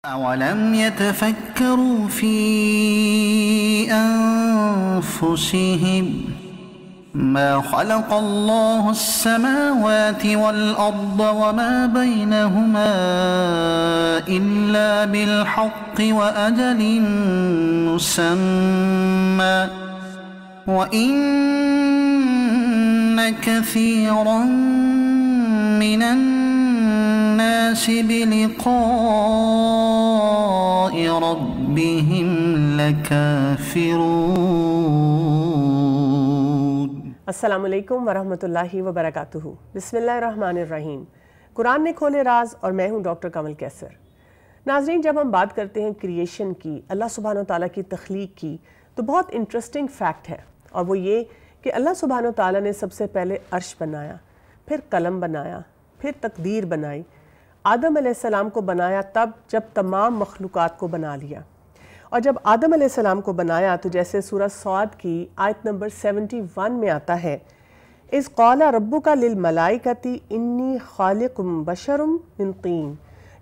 أَوَلَمْ يَتَفَكَّرُوا فِي أَنفُسِهِمْ مَا خَلَقَ اللَّهُ السَّمَاوَاتِ وَالْأَرْضَ وَمَا بَيْنَهُمَا إِلَّا بِالْحَقِّ وَأَجَلٍ مُّسَمًّى وَإِنَّ كَثِيرًا مِّنَ النَّاسِ بِلِقَاءِ رَبِّهِمْ لَكَافِرُونَ۔ السلام علیکم ورحمۃ اللہ وبرکاتہ۔ بسم اللہ الرحمن الرحیم۔ قرآن نے کھولے راز اور میں ہوں ڈاکٹر کمل کیسر۔ ناظرین، جب ہم بات کرتے ہیں کریشن کی، اللہ سبحانہ وتعالیٰ کی تخلیق کی، تو بہت انٹرسٹنگ فیکٹ ہے، اور وہ یہ کہ اللہ سبحانہ وتعالیٰ نے سب سے پہلے عرش بنایا، پھر قلم بنایا، پھر تقدیر بنائی، آدم علیہ السلام کو بنایا تب جب تمام مخلوقات کو بنا لیا۔ اور جب آدم علیہ السلام کو بنایا تو جیسے سورہ صاد کی آیت نمبر 71 میں آتا ہے، اِذْ قَالَ رَبُّكَ لِلْمَلَائِكَةِ إِنِّي خَالِقٌ بَشَرٌ مِّن طِينٍ،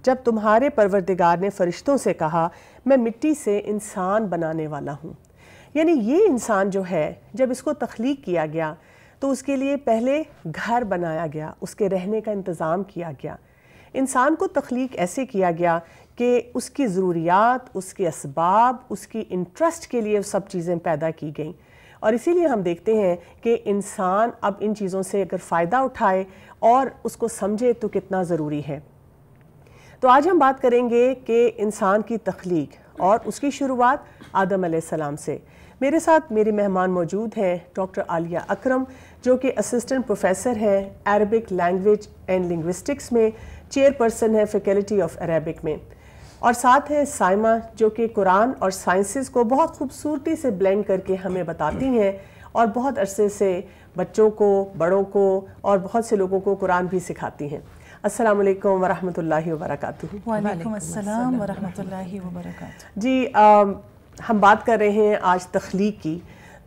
جب تمہارے پروردگار نے فرشتوں سے کہا میں مٹی سے انسان بنانے والا ہوں۔ یعنی یہ انسان جو ہے، جب اس کو تخلیق کیا گیا تو اس کے لیے پہلے گھر بنایا گیا، اس کے رہنے کا انتظام کیا گیا۔ انسان کو تخلیق ایسے کیا گیا کہ اس کی ضروریات، اس کے اسباب، اس کی انٹرسٹ کے لیے سب چیزیں پیدا کی گئیں، اور اسی لیے ہم دیکھتے ہیں کہ انسان اب ان چیزوں سے اگر فائدہ اٹھائے اور اس کو سمجھے تو کتنا ضروری ہے۔ تو آج ہم بات کریں گے کہ انسان کی تخلیق اور اس کی شروعات آدم علیہ السلام سے۔ میرے ساتھ میری مہمان موجود ہیں ڈاکٹر عالیہ اکرم، جو کہ اسسٹنٹ پروفیسر ہیں عربک لینگویج اینڈ لنگوسٹکس میں، چیئر پرسن ہے فیکلٹی آف عربک میں، اور ساتھ ہیں سائمہ، جو کہ قرآن اور سائنسز کو بہت خوبصورتی سے بلینڈ کر کے ہمیں بتاتی ہیں، اور بہت عرصے سے بچوں کو، بڑوں کو اور بہت سے لوگوں کو قرآن بھی سکھاتی ہیں۔ السلام علیکم ورحمۃ اللہ وبرکاتہ۔ وعلیکم السلام ورحمۃ اللہ وبرکاتہ۔ جی، ہم بات کر رہے ہیں آج تخلیق کی،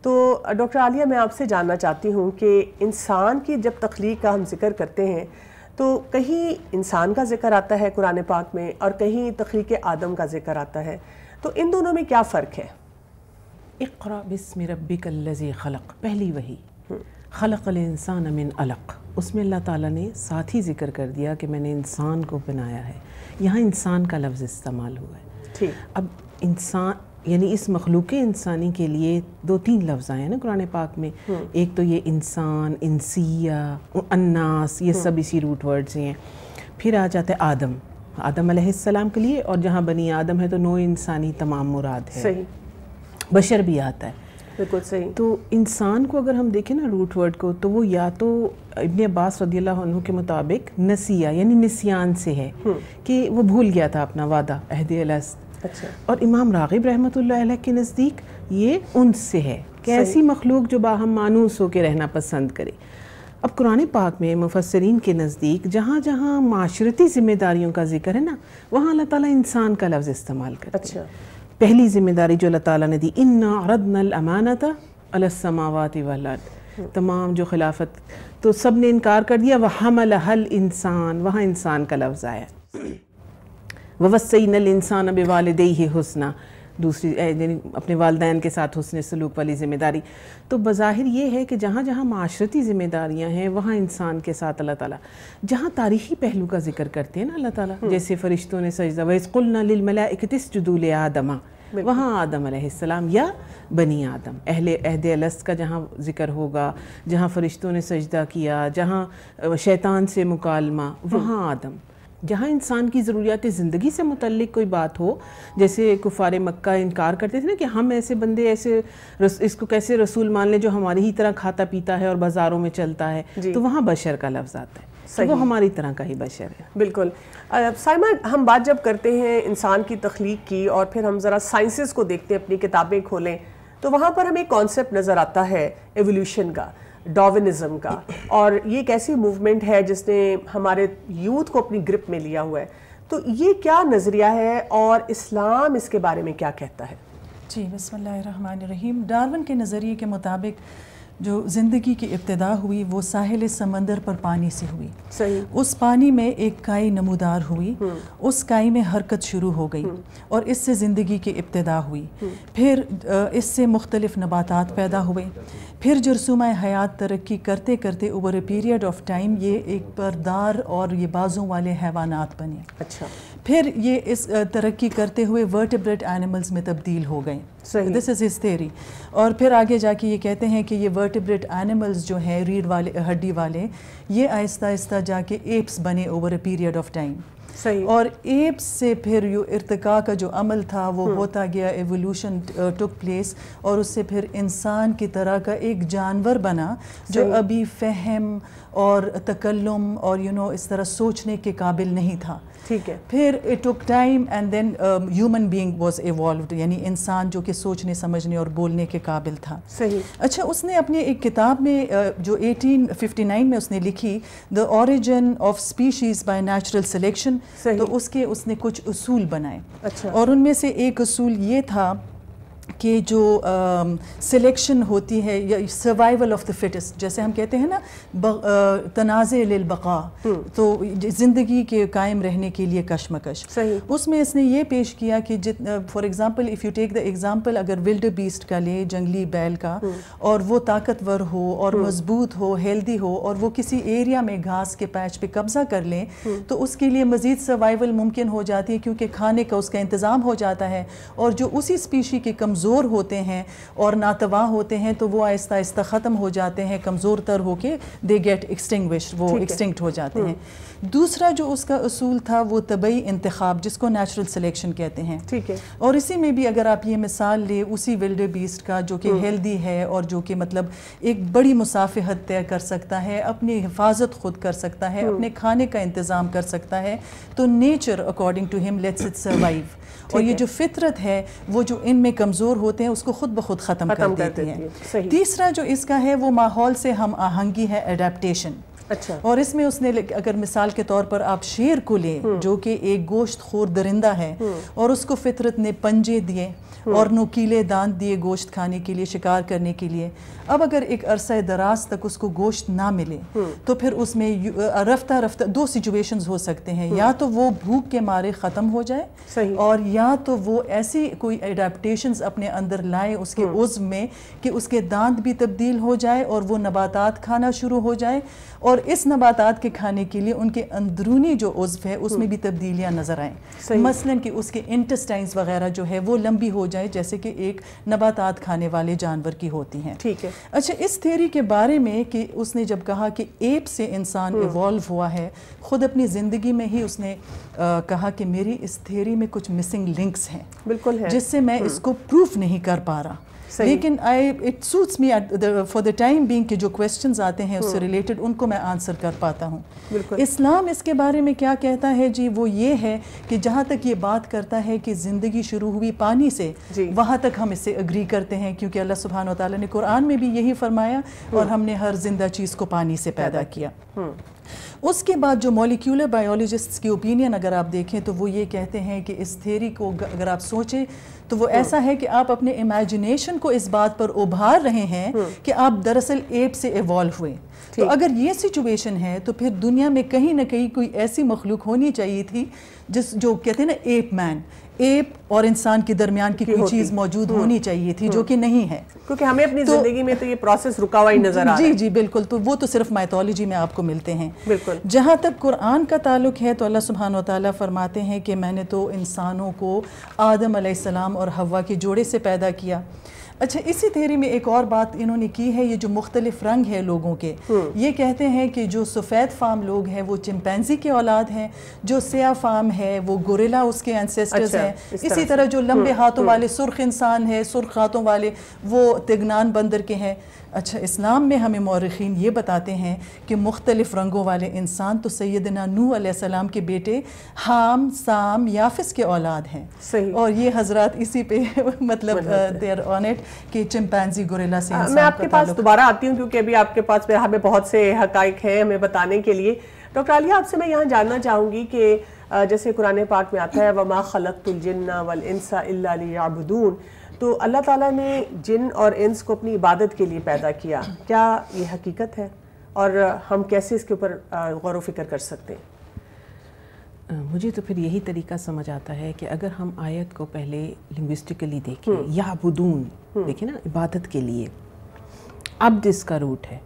تو ڈاکٹر عالیہ میں آپ سے جاننا چاہتی ہوں کہ انسان کی جب تخلیق کا ہم ذکر کرتے ہیں تو کہیں انسان کا ذکر آتا ہے قرآن پاک میں اور کہیں تخلیق آدم کا ذکر آتا ہے، تو ان دونوں میں کیا فرق ہے؟ اقرأ بسم ربک الذی خلق، پہلی وحی، خلق الانسان من علق، اس میں اللہ تعالیٰ نے ساتھ ہی ذکر کر دیا کہ میں نے انسان کو بنایا ہے۔ یہاں انسان کا لفظ استعمال ہوا ہے۔ ٹھیک، اب انسان یعنی اس مخلوق انسانی کے لیے 2-3 لفظ آئے ہیں نا قرآن پاک میں، ایک تو یہ انسان، انسیہ، الناس، یہ سب اسی روٹ ورڈز ہیں۔ پھر آ جاتا ہے آدم علیہ السلام کے لیے، اور جہاں بنی آدم ہے تو نوع انسانی تمام مراد ہے، صحیح، بشر بھی آتا ہے۔ بالکل صحیح۔ تو انسان کو اگر ہم دیکھیں نا روٹ ورڈ کو، تو وہ یا تو ابن عباس رضی اللہ عنہ کے مطابق نسیہ یعنی نسیان سے ہے، کہ وہ بھول گیا تھا اپنا وعدہ، عہد الست۔ اچھا، اور امام راغب رحمۃ اللہ علیہ کے نزدیک یہ انس سے ہے، کہ ایسی مخلوق جو باہم مانوس ہو کے رہنا پسند کرے۔ اب قرآن پاک میں مفسرین کے نزدیک جہاں جہاں معاشرتی ذمہ داریوں کا ذکر ہے نا، وہاں اللہ تعالیٰ انسان کا لفظ استعمال کرتے ہیں۔ اچھا، پہلی ذمہ داری جو اللہ تعالیٰ نے دی، انا عرضنا الامانۃ علی السماوات والارض، تمام جو خلافت، تو سب نے انکار کر دیا، وحملھا الانسان، وہاں انسان کا لفظ آیا۔ وَوَصَّيْنَا الْإِنسَانَ بِوَالِدَيْهِ حُسْنًا، دوسری یعنی اپنے والدین کے ساتھ حسن سلوک والی ذمہ داری۔ تو بظاہر یہ ہے کہ جہاں جہاں معاشرتی ذمہ داریاں ہیں وہاں انسان کے ساتھ اللہ تعالیٰ جہاں تاریخی پہلو کا ذکر کرتے ہیں نا اللہ تعالیٰ، جیسے فرشتوں نے سجدہ، وَإِذْ قُلْنَا لِلْمَلَائِكَةِ اسْجُدُوا لِآدَمَ، وہاں آدم علیہ السلام یا بنی آدم، اہل عہد الست کا جہاں ذکر ہوگا، جہاں فرشتوں نے سجدہ کیا، جہاں شیطان سے مکالمہ، وہاں آدم۔ جہاں انسان کی ضروریات زندگی سے متعلق کوئی بات ہو، جیسے کفار مکہ انکار کرتے تھے نا کہ ہم ایسے بندے، ایسے اس کو کیسے رسول مان لیں جو ہماری ہی طرح کھاتا پیتا ہے اور بازاروں میں چلتا ہے، تو وہاں بشر کا لفظ آتا ہے، تو وہ ہماری طرح کا ہی بشر ہے۔ بالکل۔ سائمہ، ہم بات جب کرتے ہیں انسان کی تخلیق کی اور پھر ہم ذرا سائنسز کو دیکھتے ہیں، اپنی کتابیں کھولیں تو وہاں پر ہمیں کانسیپٹ نظر آتا ہے ایولیوشن کا، ڈاروینزم کا، اور یہ ایک ایسی موومنٹ ہے جس نے ہمارے یوتھ کو اپنی گرپ میں لیا ہوا ہے۔ تو یہ کیا نظریہ ہے اور اسلام اس کے بارے میں کیا کہتا ہے؟ جی، بسم اللہ الرحمن الرحیم۔ ڈارون کے نظریے کے مطابق جو زندگی کی ابتدا ہوئی وہ ساحل سمندر پر پانی سے ہوئی. صحیح. اس پانی میں ایک کائی نمودار ہوئی, اس کائی میں حرکت شروع ہو گئی اور اس سے زندگی کی ابتدا ہوئی. پھر اس سے مختلف نباتات پیدا ہوئے. پھر جرثومہ حیات ترقی کرتے کرتے over a period of time یہ ایک پردار اور یہ بازوں والے حیوانات بنے. اچھا. پھر یہ اس ترقی کرتے ہوئے ورٹیبریٹ اینیملز میں تبدیل ہو گئے. دس از ہز تھیوری. اور پھر آگے جا کے یہ کہتے ہیں کہ یہ ورٹیبریٹ اینیملز جو ہیں ریڑھ والے ہڈی والے یہ آہستہ آہستہ جا کے ایپس بنے over a period of time. صحیح. اور ایپس سے پھر ارتقاء کا جو عمل تھا وہ ہوتا گیا, ایولیوشن ٹک پلیس, اور اس سے پھر انسان کی طرح کا ایک جانور بنا جو ابھی فہم اور تکلم اور اس طرح سوچنے کے قابل نہیں تھا. ٹھیک ہے. پھر it took time and then human being was evolved, یعنی انسان جو کہ سوچنے سمجھنے اور بولنے کے قابل تھا. صحیح. اچھا, اس نے اپنی ایک کتاب میں جو 1859 میں اس نے لکھی the origin of species by natural selection, تو اس نے کچھ اصول بنائے. اچھا. اور ان میں سے ایک اصول یہ تھا کہ جو سلیکشن ہوتی ہے یا سروائیول آف دا فٹسٹ, جیسے ہم کہتے ہیں نا تنازع للبقاء, تو زندگی کے قائم رہنے کے لیے کشمکش. اس میں اس نے یہ پیش کیا کہ for example if you take the example, اگر ولڈ بیسٹ کا لے, جنگلی بیل کا, اور وہ طاقتور ہو اور مضبوط ہو, ہیلدی ہو, اور وہ کسی ایریا میں گھاس کے پیچ پہ قبضہ کر لیں, تو اس کے لیے مزید سروائیول ممکن ہو جاتی ہے کیونکہ کھانے کا اس کا انتظام ہو جاتا ہے. اور جو اسی اسپیشی کے کمزور ہوتے ہیں اور ناتواں ہوتے ہیں تو وہ آہستہ آہستہ ختم ہو جاتے ہیں, کمزور تر ہو کے دے گیٹ ایکسٹنگوشڈ, وہ ایکسٹنکٹ ہو جاتے ہیں. دوسرا جو اس کا اصول تھا وہ طبعی انتخاب, جس کو نیچرل سلیکشن کہتے ہیں. ٹھیک ہے. اور اسی میں بھی اگر آپ یہ مثال لیں اسی ولڈ بیسٹ کا جو کہ ہیلدی ہے اور جو کہ مطلب ایک بڑی مسافت طے کر سکتا ہے, اپنی حفاظت خود کر سکتا ہے, اپنے کھانے کا انتظام کر سکتا ہے, تو نیچر اکارڈنگ ٹو ہم لیٹس اٹ سروائیو. اور یہ جو فطرت ہے وہ جو ان میں کمزور ہوتے ہیں اس کو خود بخود ختم کر دیتی ہے. تیسرا جو اس کا ہے وہ ماحول سے ہم آہنگی ہے, ایڈیپٹیشن. اچھا. اور اس میں اس نے اگر مثال کے طور پر آپ شیر کو لیں جو کہ ایک گوشت خور درندہ ہے, اور اس کو فطرت نے پنجے دیے اور نوکیلے دانت دیے گوشت کھانے کے لیے, شکار کرنے کے لیے. اب اگر ایک عرصہ دراز تک اس کو گوشت نہ ملے تو پھر اس میں رفتہ رفتہ دو سچویشنز ہو سکتے ہیں, یا تو وہ بھوک کے مارے ختم ہو جائے, اور یا تو وہ ایسی کوئی ایڈیپٹیشنز اپنے اندر لائے اس کے عضو میں کہ اس کے دانت بھی تبدیل ہو جائے اور وہ نباتات کھانا شروع ہو جائے, اور اس نباتات کے کھانے کے لیے ان کے اندرونی جو عضو ہے اس میں بھی تبدیلیاں نظر آئیں. مثلاً کہ اس کے انٹسٹائنز وغیرہ جو ہے وہ لمبی ہو جائے جیسے کہ ایک نباتات کھانے والے جانور کی ہوتی ہیں. ٹھیک ہے. اچھا, اس تھیوری کے بارے میں کہ اس نے جب کہا کہ ایپ سے انسان ایوالو ہوا ہے, خود اپنی زندگی میں ہی اس نے کہا کہ میری اس تھیوری میں کچھ مسنگ لنکس ہیں, بالکل ہے, جس سے میں اس کو پروف نہیں کر پا رہا. لیکن it suits me for the time being کہ جو کویسچنز آتے ہیں اس سے ریلیٹڈ ان کو میں آنسر کر پاتا ہوں. اسلام اس کے بارے میں کیا کہتا ہے جی, وہ یہ ہے کہ جہاں تک یہ بات کرتا ہے کہ زندگی شروع ہوئی پانی سے, وہاں تک ہم اس سے اگری کرتے ہیں, کیونکہ اللہ سبحانہ و تعالیٰ نے قرآن میں بھی یہی فرمایا, اور ہم نے ہر زندہ چیز کو پانی سے پیدا کیا. اس کے بعد جو مولیکولر بایولوجسٹس کی اوپینین اگر آپ دیکھیں تو وہ یہ کہتے ہیں کہ اس تھیوری کو اگر آپ سوچیں تو وہ ایسا ہے کہ آپ اپنے امیجنیشن کو اس بات پر ابھار رہے ہیں کہ آپ دراصل ایپ سے ایوالو ہوئے. تو اگر یہ سچویشن ہے تو پھر دنیا میں کہیں نہ کہیں کوئی ایسی مخلوق ہونی چاہیے تھی جو کہتے ہیں نا ایپ مین, ایپ اور انسان کے درمیان کی کوئی چیز موجود ہونی چاہیے تھی, جو کہ نہیں ہے, کیونکہ ہمیں اپنی زندگی میں تو یہ پروسیس رکا ہوا ہی نظر آ رہا ہے. جی بالکل. تو وہ تو صرف مائتھولوجی میں آپ کو ملتے ہیں. بالکل. جہاں تک قرآن کا تعلق ہے تو اللہ سبحانہ و تعالیٰ فرماتے ہیں کہ میں نے تو انسانوں کو آدم علیہ السلام اور حوا کے جوڑے سے پیدا کیا. اچھا, اسی تھیوری میں ایک اور بات انہوں نے کی ہے, یہ جو مختلف رنگ ہے لوگوں کے, یہ کہتے ہیں کہ جو سفید فام لوگ ہیں وہ چمپینزی کے اولاد ہیں, جو سیاہ فام ہے وہ گوریلا اس کے اینسیسٹرز ہیں, اسی طرح جو لمبے ہاتھوں والے سرخ انسان ہے, سرخ ہاتھوں والے وہ تگنان بندر کے ہیں. اچھا, اسلام میں ہمیں مورخین یہ بتاتے ہیں کہ مختلف رنگوں والے انسان تو سیدنا نوح علیہ السلام کے بیٹے حام, سام, یافس کے اولاد ہیں. اور یہ حضرات اسی پہ مطلب دے آر آن اٹ کہ چمپینزی گوریلا سے انسان. میں آپ کے پاس دوبارہ آتی ہوں کیونکہ ابھی آپ کے پاس ہمیں بہت سے حقائق ہیں ہمیں بتانے کے لیے. ڈاکٹر عالیہ, آپ سے میں یہاں جاننا چاہوں گی کہ جیسے قرآن پاک میں آتا ہے وَمَا خَلَقْتُ الْجِنَّ وَالْإِنسَ إِلَّا لِيَعْبُدُونَ, تو اللہ تعالیٰ نے جن اور انس کو اپنی عبادت کے لیے پیدا کیا، کیا یہ حقیقت ہے اور ہم کیسے اس کے اوپر غور و فکر کر سکتے ہیں؟ مجھے تو پھر یہی طریقہ سمجھ آتا ہے کہ اگر ہم آیت کو پہلے لنگوسٹکلی دیکھیں، یعبدون دیکھیں نا، عبادت کے لیے، عبد اس کا روٹ ہے،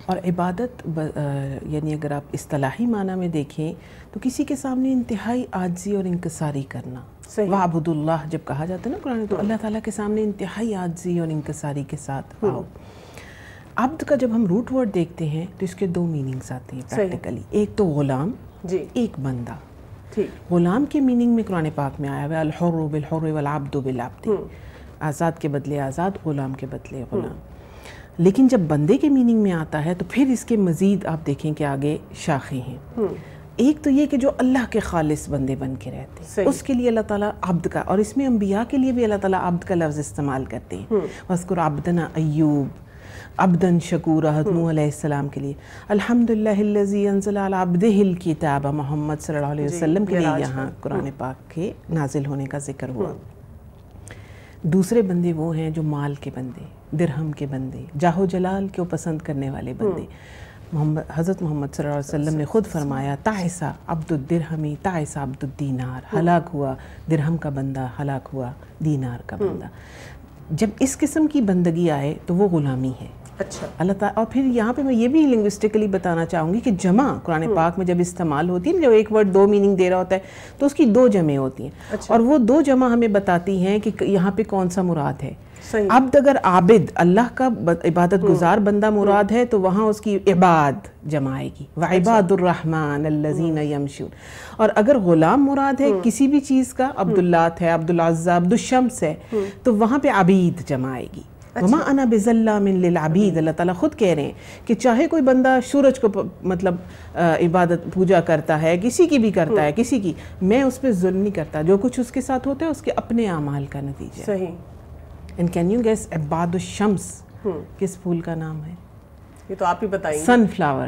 اور عبادت یعنی اگر آپ اصطلاحی معنی میں دیکھیں تو کسی کے سامنے انتہائی عاجزی اور انکساری کرنا. وَعْبُدُ اللَّهَ جب کہا جاتا ہے نا قرآن، تو اللہ تعالیٰ کے سامنے انتہائی عاجزی اور انکساری کے ساتھ آؤ. عبد کا جب ہم روٹ ورڈ دیکھتے ہیں تو اس کے دو میننگز آتے ہیں پریکٹیکلی. ایک تو غلام، ایک بندہ. غلام کے میننگ میں قرآن پاک میں آیا ہوا الحر بالحر والعبد بالعبد، آزاد کے بدلے آزاد، غلام کے بدلے غلام. لیکن جب بندے کے میننگ میں آتا ہے تو پھر اس کے مزید آپ دیکھیں کہ آگے شاخیں ہیں. ایک تو یہ کہ جو اللہ کے خالص بندے بن کے رہتے ہیں، اس کے لیے اللہ تعالیٰ عبد کا، اور اس میں انبیاء کے لیے بھی اللہ تعالیٰ عبد کا لفظ استعمال کرتے ہیں. وَاذْكُرْ عَبْدَنَا ایوب عبداً شکورا، نوح علیہ السلام کے لیے. الحمدللہ الذی انزل علی عبدہ الکتاب، محمد صلی اللہ علیہ وسلم کے لیے یہاں قرآن پاک کے نازل ہونے کا ذکر ہوا. دوسرے بندے وہ ہیں جو مال کے بندے، درہم کے بندے، جاہ و جلال کو پسند کرنے والے بندے. حضرت محمد صلی اللہ علیہ وسلم نے خود فرمایا تعیسا عبد الدرہمی تعیسا عبد الدینار، ہلاک ہوا درہم کا بندہ، ہلاک ہوا دینار کا بندہ. جب اس قسم کی بندگی آئے تو وہ غلامی ہے. اچھا اللہ تعالیٰ. اور پھر یہاں پہ میں یہ بھی لنگوسٹکلی بتانا چاہوں گی کہ جمع قرآن پاک میں جب استعمال ہوتی ہے، جب ایک ورڈ دو میننگ دے رہا ہوتا ہے تو اس کی دو جمع ہوتی ہیں، اور وہ دو جمع ہمیں بتاتی ہیں کہ یہاں پہ کون سا مراد ہے. عبد اگر عابد اللہ کا عبادت گزار بندہ مراد ہے تو وہاں اس کی عباد جمع آئے گی، وعباد الرحمن الذین یمشون. اور اگر غلام مراد ہے کسی بھی چیز کا، عبداللات ہے، عبدالعزیٰ، عبدالشمس ہے، تو وہاں پہ عبید جمع آئے گی. وما انا بظلام للعبید، اللہ تعالیٰ خود کہہ رہے ہیں کہ چاہے کوئی بندہ سورج کو مطلب عبادت پوجا کرتا ہے، کسی کی بھی کرتا ہے، کسی کی، میں اس پہ ظلم نہیں کرتا. جو کچھ اس کے ساتھ ہوتا ہے اس کے اپنے اعمال کا نتیجہ. صحیح. And can you guess عباد الشمس کس پھول کا نام ہے؟ یہ تو آپ ہی بتائیں. سن فلاور.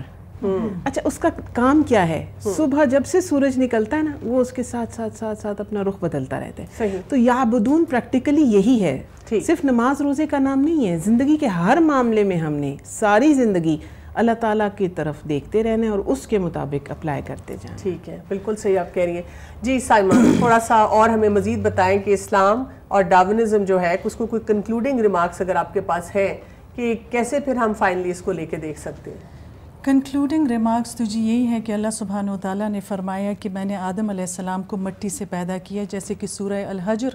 اچھا اس کا کام کیا ہے؟ صبح جب سے سورج نکلتا ہے نا، وہ اس کے ساتھ ساتھ ساتھ ساتھ اپنا رخ بدلتا رہتا ہے. تو یعبدون پریکٹیکلی یہی ہے. صرف نماز روزے کا نام نہیں ہے، زندگی کے ہر معاملے میں ہم نے ساری زندگی اللہ تعالیٰ کی طرف دیکھتے رہنے اور اس کے مطابق اپلائی کرتے جائیں. ٹھیک ہے، بالکل صحیح آپ کہہ رہی ہیں. جی سائمہ، تھوڑا سا اور ہمیں مزید بتائیں کہ اسلام اور ڈارونزم جو ہے، اس کو کوئی کنکلوڈنگ ریمارکس اگر آپ کے پاس ہے کہ کیسے پھر ہم فائنلی اس کو لے کے دیکھ سکتے ہیں. کنکلوڈنگ ریمارکس تو جی یہی ہے کہ اللہ سبحانہ وتعالیٰ نے فرمایا کہ میں نے آدم علیہ السلام کو مٹی سے پیدا کیا، جیسے کہ سورہ الحجر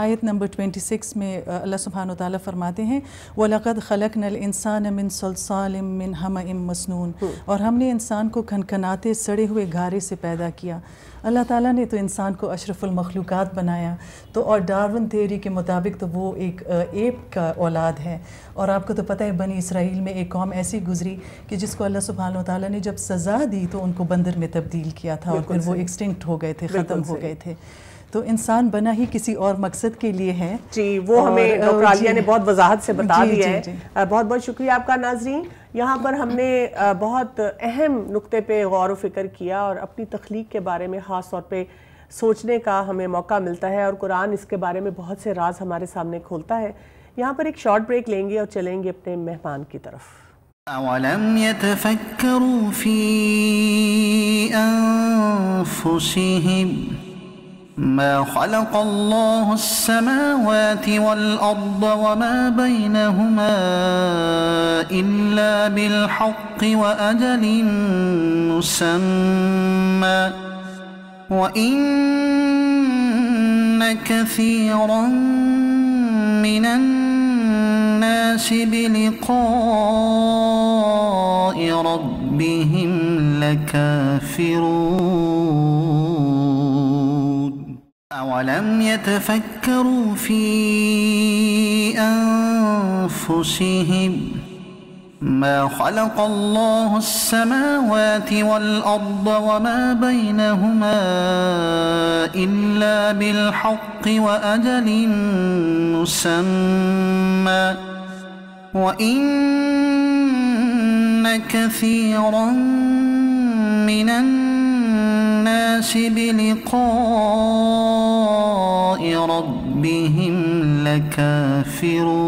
آیت نمبر 26 میں اللہ سبحانہ وتعالیٰ فرماتے ہیں وَلَقَدْ خَلَقْنَا الْإِنسَانَ مِنْ صَلْصَالٍ مِنْ حَمَإٍ مَسْنُونٍ، اور ہم نے انسان کو کھنکھناتے سڑے ہوئے گھارے سے پیدا کیا. اللہ تعالیٰ نے تو انسان کو اشرف المخلوقات بنایا. تو اور ڈارون تھیوری کے مطابق تو وہ ایک ایپ کا اولاد ہے. اور آپ کو تو پتہ ہے بنی اسرائیل میں ایک قوم ایسی گزری کہ جس کو اللہ سبحانہ وتعالیٰ نے جب سزا دی تو ان کو بندر میں تبدیل کیا تھا، اور پھر وہ ایکسٹنکٹ ہو گئے تھے، ختم ہو گئے تھے. تو انسان بنا ہی کسی اور مقصد کے لیے ہے. جی وہ ہمیں ڈاکٹر عالیہ نے بہت وضاحت سے بتا دیا ہے. بہت بہت شکریہ آپ کا. ناظرین، یہاں پر ہم نے بہت اہم نقطے پہ غور و فکر کیا اور اپنی تخلیق کے بارے میں خاص طور پہ سوچنے کا ہمیں موقع ملتا ہے، اور قرآن اس کے بارے میں بہت سے راز ہمارے سامنے کھولتا ہے. یہاں پر ایک شارٹ بریک لیں گے اور چلیں گے اپنے مہمان کی طرف. أَوَلَمْ يَتَفَكَّرُوا فِي أَنفُسِهِمْ ما خلق الله السماوات والأرض وما بينهما إلا بالحق وأجل مسمى وإن كثيرا من الناس بلقاء ربهم لكافرون. أولم يتفكروا في أنفسهم ما خلق الله السماوات والأرض وما بينهما إلا بالحق وأجل مسمى وإن كثيرا من الناس بلقاء ربهم لكافرون.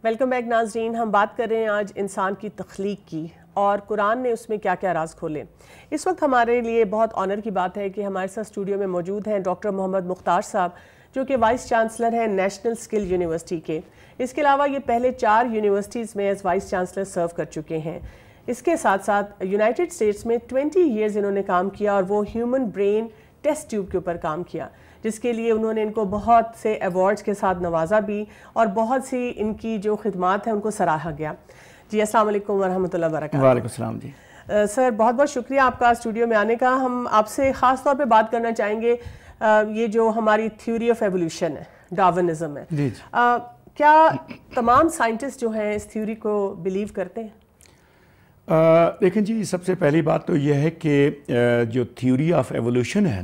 ویلکم بیک ناظرین. ہم بات کر رہے ہیں آج انسان کی تخلیق کی اور قرآن نے اس میں کیا کیا راز کھولے. اس وقت ہمارے لیے بہت آنر کی بات ہے کہ ہمارے ساتھ اسٹوڈیو میں موجود ہیں ڈاکٹر محمد مختار صاحب، جو کہ وائس چانسلر ہیں نیشنل اسکل یونیورسٹی کے. اس کے علاوہ یہ پہلے 4 یونیورسٹیز میں ایز وائس چانسلر سرو کر چکے ہیں. اس کے ساتھ ساتھ یونائٹڈ اسٹیٹس میں 20 ایئرز انہوں نے کام کیا اور وہ ہیومن برین ٹیسٹ ٹیوب کے اوپر کام کیا، جس کے لیے انہوں نے ان کو بہت سے ایوارڈز کے ساتھ نوازا بھی اور بہت سی ان کی جو خدمات ہیں ان کو سراہا گیا. جی السلام علیکم ورحمۃ اللہ وبرکاتہ. وعلیکم السلام. جی سر بہت بہت شکریہ آپ کا اسٹوڈیو میں آنے کا. ہم آپ سے خاص طور پہ بات کرنا چاہیں گے یہ جو ہماری تھیوری آف ایولیوشن ہے، ڈارونزم ہے. جی کیا تمام سائنٹسٹ جو ہیں اس تھیوری کو بلیو کرتے ہیں؟ دیکھیں جی، سب سے پہلی بات تو یہ ہے کہ جو تھیوری آف ایولیوشن ہے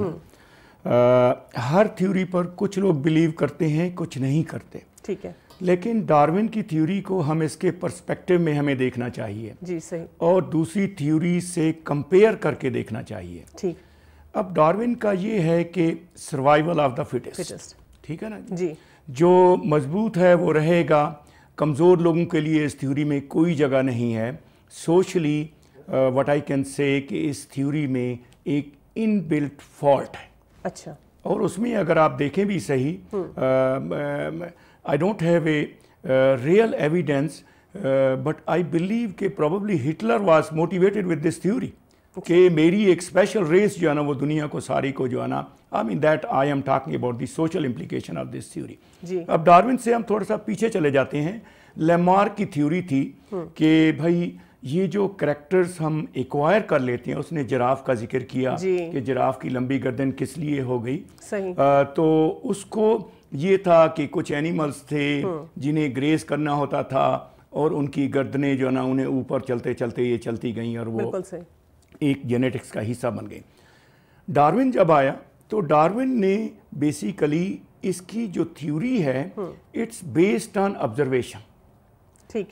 ہر تھیوری پر کچھ لوگ بلیو کرتے ہیں، کچھ نہیں کرتے. ٹھیک ہے. لیکن ڈارون کی تھیوری کو ہم اس کے پرسپیکٹیو میں ہمیں دیکھنا چاہیے. جی صحیح. اور دوسری تھیوری سے کمپیئر کر کے دیکھنا چاہیے. ٹھیک. اب ڈارون کا یہ ہے کہ سروائیول آف دا فٹسٹ، ٹھیک ہے نا جی. جو مضبوط ہے وہ رہے گا. کمزور لوگوں کے لیے اس تھیوری میں کوئی جگہ نہیں ہے. Socially what I can say کہ اس تھیوری میں ایک ان بلٹ فالٹ ہے. اچھا. اور اس میں اگر آپ دیکھیں بھی صحیح، I don't have a real evidence, but I believe کہ probably Hitler was motivated with this theory کہ میری ایک اسپیشل ریس جو ہے نا وہ دنیا کو ساری کو جو ہے نا I mean that I am talking about the social implication of this theory. اب ڈارون سے ہم تھوڑا سا پیچھے چلے جاتے ہیں. لیمارک کی تھیوری تھی کہ بھائی یہ جو کریکٹرز ہم ایکوائر کر لیتے ہیں، اس نے جراف کا ذکر کیا کہ جراف کی لمبی گردن کس لیے ہو گئی. تو اس کو یہ تھا کہ کچھ اینیملز تھے جنہیں گریز کرنا ہوتا تھا اور ان کی گردنیں جو ہے نا انہیں اوپر چلتے چلتے یہ چلتی گئیں اور وہ ایک جینیٹکس کا حصہ بن گئی. ڈارون جب آیا تو ڈارون نے بیسیکلی اس کی جو تھیوری ہے اٹس بیسڈ آن آبزرویشن.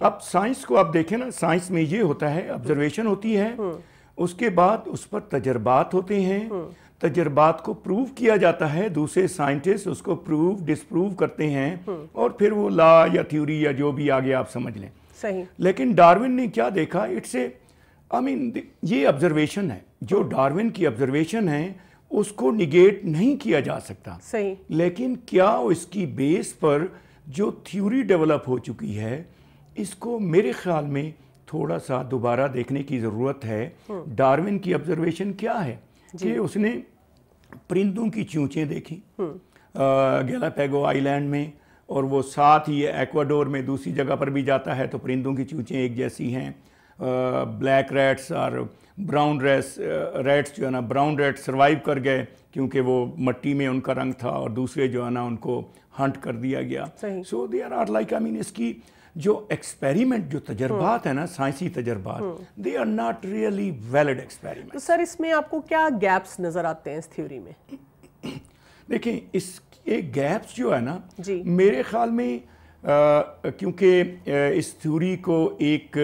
اب سائنس کو آپ دیکھیں نا، سائنس میں یہ ہوتا ہے آبزرویشن ہوتی ہے، اس کے بعد اس پر تجربات ہوتے ہیں، تجربات کو پروو کیا جاتا ہے، دوسرے سائنٹسٹ اس کو پروو ڈسپروو کرتے ہیں اور پھر وہ لا یا تھیوری یا جو بھی آگے آپ سمجھ لیں. صحیح. لیکن ڈارون نے کیا دیکھا، اٹس اے یہ آبزرویشن ہے. جو ڈارون کی آبزرویشن ہے اس کو نگیٹ نہیں کیا جا سکتا. صحیح. لیکن کیا اس کی بیس پر جو تھیوری ڈیولپ ہو چکی ہے اس کو میرے خیال میں تھوڑا سا دوبارہ دیکھنے کی ضرورت ہے. ڈارون کی آبزرویشن کیا ہے کہ اس نے پرندوں کی چونچیں دیکھی گیلاپیگو آئی لینڈ میں، اور وہ ساتھ ہی ایکواڈور میں دوسری جگہ پر بھی جاتا ہے تو پرندوں کی چونچیں ایک جیسی ہیں. بلیک ریٹس اور براؤن ریٹس جو ہے نا، براؤن ریٹ سروائیو کر گئے کیونکہ وہ مٹی میں ان کا رنگ تھا، اور دوسرے جو ہے نا ان کو ہنٹ کر دیا گیا. سو دے آر لائک اس کی جو ایکسپیریمنٹ جو تجربات ہیں نا، سائنسی تجربات، they are not really valid experiment. تو سر اس میں آپ کو کیا گیپس نظر آتے ہیں اس تھیوری میں؟ دیکھیں اس ایک گیپس جو ہے نا میرے خیال میں کیونکہ اس تھیوری کو ایک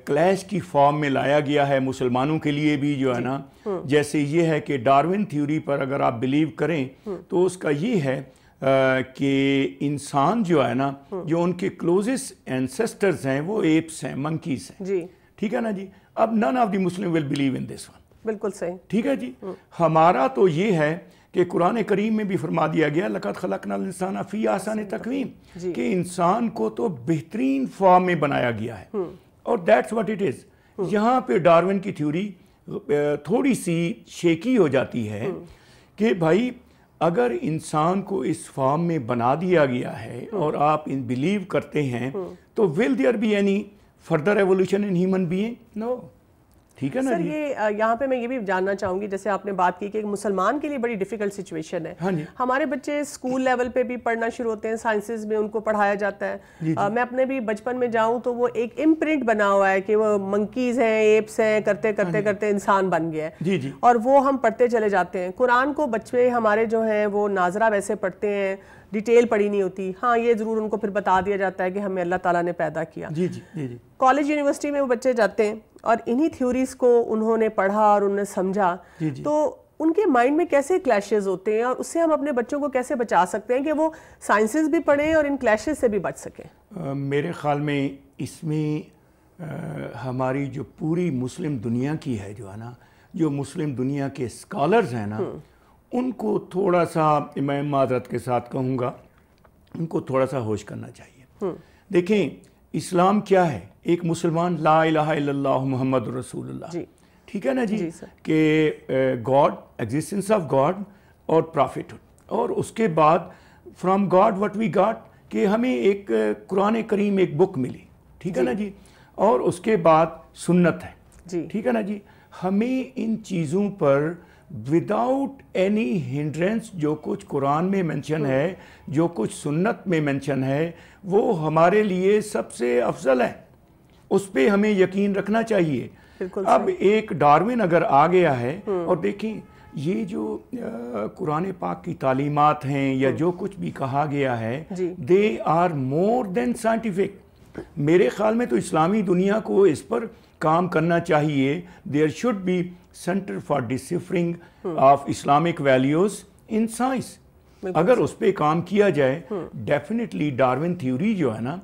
کلیش کی فارم میں لایا گیا ہے مسلمانوں کے لیے بھی جو ہے نا، جیسے یہ ہے کہ ڈارون تھیوری پر اگر آپ بلیو کریں تو اس کا یہ ہے کہ انسان جو ہے نا، جو ان کے کلوزسٹ اینسسٹرز ہیں وہ ایپس ہیں، منکیز ہیں. ٹھیک ہے نا جی. اب none of the Muslim will believe in this one. بالکل صحیح. ٹھیک ہے جی. ہمارا تو یہ ہے کہ قرآن کریم میں بھی فرما دیا گیا لَقَدْ خَلَقْنَا الْإِنسَانَ فِي أَحْسَنِ تَقْوِيمٍ، کہ انسان کو تو بہترین فارم میں بنایا گیا ہے، اور دیٹس واٹ اٹ از. یہاں پہ ڈارون کی تھیوری تھوڑی سی شیکی ہو جاتی ہے کہ بھائی اگر انسان کو اس فارم میں بنا دیا گیا ہے اور آپ بلیو کرتے ہیں تو will there be any further evolution in human being? No. ٹھیک ہے نا. سر یہ یہاں پہ میں یہ بھی جاننا چاہوں گی، جیسے آپ نے بات کی کہ مسلمان کے لیے بڑی ڈیفیکلٹ سچویشن ہے. ہمارے بچے اسکول لیول پہ بھی پڑھنا شروع ہوتے ہیں، سائنسز میں ان کو پڑھایا جاتا ہے. میں اپنے بھی بچپن میں جاؤں تو وہ ایک امپرنٹ بنا ہوا ہے کہ وہ منکیز ہیں، ایپس ہیں، کرتے کرتے کرتے انسان بن گیا ہے، اور وہ ہم پڑھتے چلے جاتے ہیں. قرآن کو بچے ہمارے جو ہیں وہ ناظرہ ویسے پڑھتے ہیں، ڈیٹیل پڑھی نہیں ہوتی. ہاں یہ ضرور ان کو پھر بتا دیا جاتا ہے کہ ہمیں اللہ تعالیٰ نے پیدا کیا. کالج یونیورسٹی میں وہ بچے جاتے ہیں اور انہی تھیوریز کو انہوں نے پڑھا اور انہوں نے سمجھا، تو ان کے مائنڈ میں کیسے کلیشز ہوتے ہیں اور اس سے ہم اپنے بچوں کو کیسے بچا سکتے ہیں کہ وہ سائنسز بھی پڑھیں اور ان کلیشز سے بھی بچ سکیں؟ میرے خیال میں اس میں ہماری جو پوری مسلم دنیا کی ہے جو ہے نا، جو مسلم دنیا کے اسکالرز ہیں نا، ان کو تھوڑا سا، میں معذرت کے ساتھ کہوں گا، ان کو تھوڑا سا ہوش کرنا چاہیے. دیکھیں اسلام کیا ہے؟ ایک مسلمان لا الہ الا اللہ محمد رسول اللہ، ٹھیک ہے نا جی، کہ گاڈ، ایگزسٹنس آف گاڈ اور پرافٹ، اور اس کے بعد from God what we got, کہ ہمیں ایک قرآن کریم ایک بک ملی، ٹھیک ہے نا جی، اور اس کے بعد سنت ہے، ٹھیک ہے نا جی. ہمیں ان چیزوں پر وداؤٹ اینی ہنڈرنس جو کچھ قرآن میں مینشن ہے، جو کچھ سنت میں مینشن ہے، وہ ہمارے لیے سب سے افضل ہے، اس پہ ہمیں یقین رکھنا چاہیے. اب ایک ڈارون اگر آ گیا ہے، اور دیکھیں یہ جو قرآن پاک کی تعلیمات ہیں یا جو کچھ بھی کہا گیا ہے، they are more then scientific. میرے خیال میں تو اسلامی دنیا کو اس پر کام کرنا چاہیے. There should be centre for deciphering of Islamic values in science. اگر اس پہ کام کیا جائے، ڈیفینیٹلی ڈارون تھیوری جو ہے نا،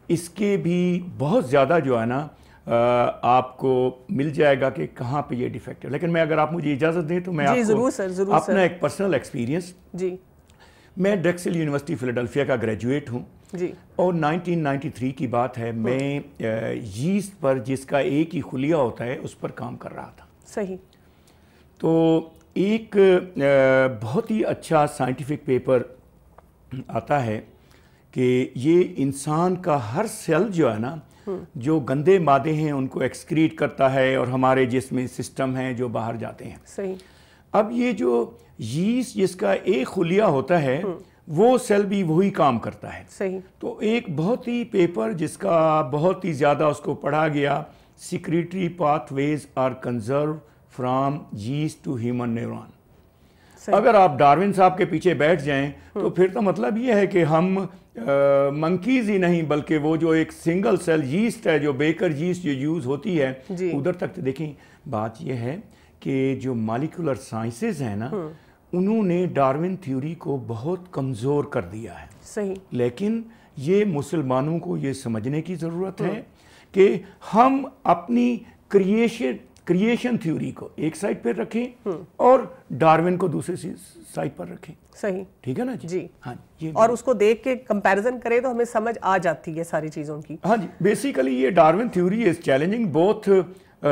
اس کے بھی بہت زیادہ جو ہے نا آپ کو مل جائے گا کہ کہاں پہ یہ ڈیفیکٹ ہے. لیکن میں، اگر آپ مجھے اجازت دیں تو میں آپ کو اپنا ایک پرسنل ایکسپیرینس، میں ڈریکسل یونیورسٹی فیلاڈلفیا کا گریجویٹ ہوں، اور 1993 کی بات ہے، میں ییسٹ پر، جس کا ایک ہی خلیہ ہوتا ہے، اس پر کام کر رہا تھا. صحیح. تو ایک بہت ہی اچھا سائنٹیفک پیپر آتا ہے کہ یہ انسان کا ہر سیل جو ہے نا، جو گندے مادے ہیں ان کو ایکسکریٹ کرتا ہے، اور ہمارے جسم میں سسٹم ہیں جو باہر جاتے ہیں. صحیح. اب یہ جو ییسٹ جس کا ایک خلیہ ہوتا ہے، وہ سیل بھی وہی کام کرتا ہے. صحیح. تو ایک بہت ہی پیپر جس کا بہت ہی زیادہ اس کو پڑھا گیا، secretory pathways are conserved from yeast to human neuron. اگر آپ ڈارون صاحب کے پیچھے بیٹھ جائیں تو پھر تو مطلب یہ ہے کہ ہم منکیز ہی نہیں، بلکہ وہ جو ایک سنگل سیل ییسٹ ہے، جو بیکر ییسٹ جو یوز ہوتی ہے، ادھر تک. دیکھیں بات یہ ہے کہ جو مالیکولر سائنسز ہیں نا، انہوں نے ڈارون تھیوری کو بہت کمزور کر دیا ہے. صحیح. لیکن یہ مسلمانوں کو یہ سمجھنے کی ضرورت ہے کہ ہم اپنی کریشن تھیوری کو ایک سائٹ پر رکھیں اور ڈارون کو دوسری سائٹ پر رکھیں. صحیح. ٹھیک ہے نا جی. ہاں، اور اس کو دیکھ کے کمپیریزن کریں تو ہمیں سمجھ آ جاتی ہے ساری چیزوں کی. ہاں جی. بیسیکلی یہ Darwin theory is challenging both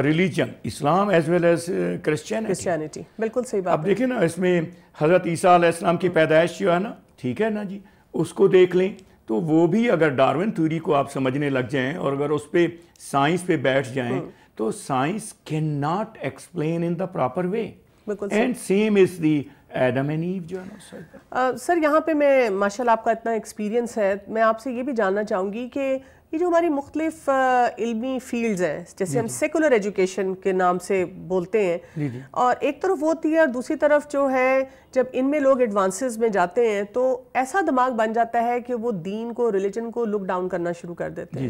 religion, Islam as well as Christianity. بالکل صحیح بات. اب دیکھیں نا، اس میں حضرت عیسیٰ علیہ السلام کی پیدائش جو ہے نا، ٹھیک ہے نا جی، اس کو دیکھ لیں تو وہ بھی اگر ڈارون تھیوری کو آپ سمجھنے لگ جائیں، اور اگر اس پہ سائنس پہ بیٹھ جائیں، تو science can not explain in the proper way. And same is the Adam and ایو جو ہے نا. سر یہاں پہ میں، ماشاءاللہ آپ کا اتنا ایکسپیرینس ہے، میں آپ سے یہ بھی جاننا چاہوں گی کہ یہ جو ہماری مختلف علمی فیلڈز ہیں، جیسے ہم سیکولر ایجوکیشن کے نام سے بولتے ہیں، اور ایک طرف وہ ہوتی ہے، اور دوسری طرف جو ہے جب ان میں لوگ ایڈوانسز میں جاتے ہیں تو ایسا دماغ بن جاتا ہے کہ وہ دین کو، ریلیجن کو لک ڈاؤن کرنا شروع کر دیتے ہیں.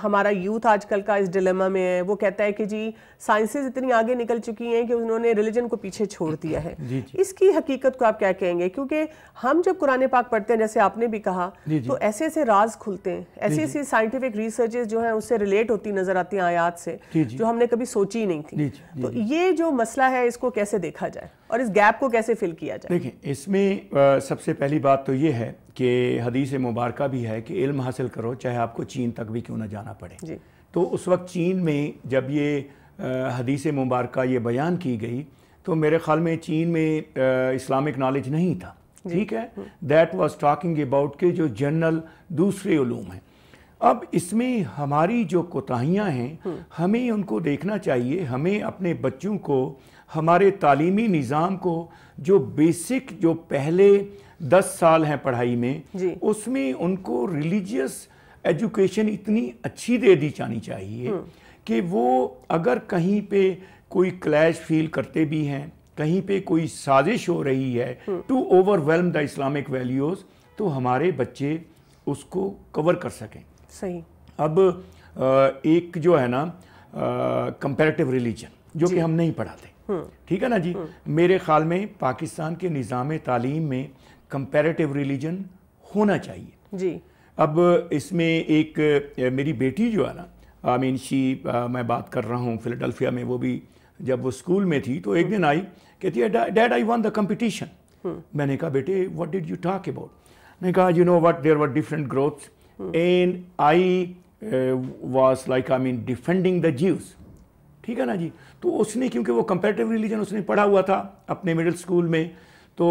ہمارا یوتھ آج کل کا اس ڈیلیما میں ہے، وہ کہتا ہے کہ جی سائنسز اتنی آگے نکل چکی ہیں کہ انہوں نے ریلیجن کو پیچھے چھوڑ دیا ہے. اس کی حقیقت کو آپ کیا کہیں گے؟ کیونکہ ہم جب قرآن پاک پڑھتے ہیں، جیسے آپ نے بھی کہا، تو ایسے ایسے راز کھلتے ہیں، ایسی ایسی سائنٹیفک ریسرچز جو ہیں اس سے ریلیٹ ہوتی نظر آتی ہیں آیات سے، جو ہم نے کبھی سوچی ہی نہیں تھی. تو یہ جو مسئلہ ہے، اس کو کیسے دیکھا جائے اور اس گیپ کو کیسے فل کیا جائے؟ دیکھیں، اس میں سب سے پہلی بات تو یہ ہے کہ حدیث مبارکہ بھی ہے کہ علم حاصل کرو چاہے آپ کو چین تک بھی کیوں نہ جانا پڑے. تو اس وقت چین میں جب یہ حدیث مبارکہ یہ بیان کی گئی تو میرے خیال میں چین میں اسلامک نالج نہیں تھا. ٹھیک ہے، دیٹ واز ٹاکنگ اباؤٹ کہ جو جنرل دوسرے علوم ہیں. اب اس میں ہماری جو کوتاہیاں ہیں، ہمیں ان کو دیکھنا چاہیے. ہمیں اپنے بچوں کو، ہمارے تعلیمی نظام کو، جو بیسک جو پہلے 10 سال ہیں پڑھائی میں، اس میں ان کو ریلیجیس ایجوکیشن اتنی اچھی دے دی جانی چاہیے کہ وہ اگر کہیں پہ کوئی کلیش فیل کرتے بھی ہیں، کہیں پہ کوئی سازش ہو رہی ہے to overwhelm the Islamic values, تو ہمارے بچے اس کو کور کر سکیں. صحیح. اب ایک جو ہے نا کمپیریٹیو ریلیجن جو کہ ہم نہیں پڑھاتے، ٹھیک ہے نا جی. میرے خیال میں پاکستان کے نظام تعلیم میں کمپیریٹیو ریلیجن ہونا چاہیے جی. اب اس میں ایک میری بیٹی جو ہے نا میں بات کر رہا ہوں فیلاڈلفیا میں، وہ بھی جب وہ اسکول میں تھی تو ایک دن آئی کہتی ہے dead I one the competition. میں نے کہا بیٹے what did you talk about? نے کہا you know what there were different growths and I was like defending the Jews. ٹھیک ہے نا جی. تو اس نے کیونکہ وہ کمپیریٹیو ریلیجن اس نے پڑھا ہوا تھا اپنے مڈل اسکول میں، تو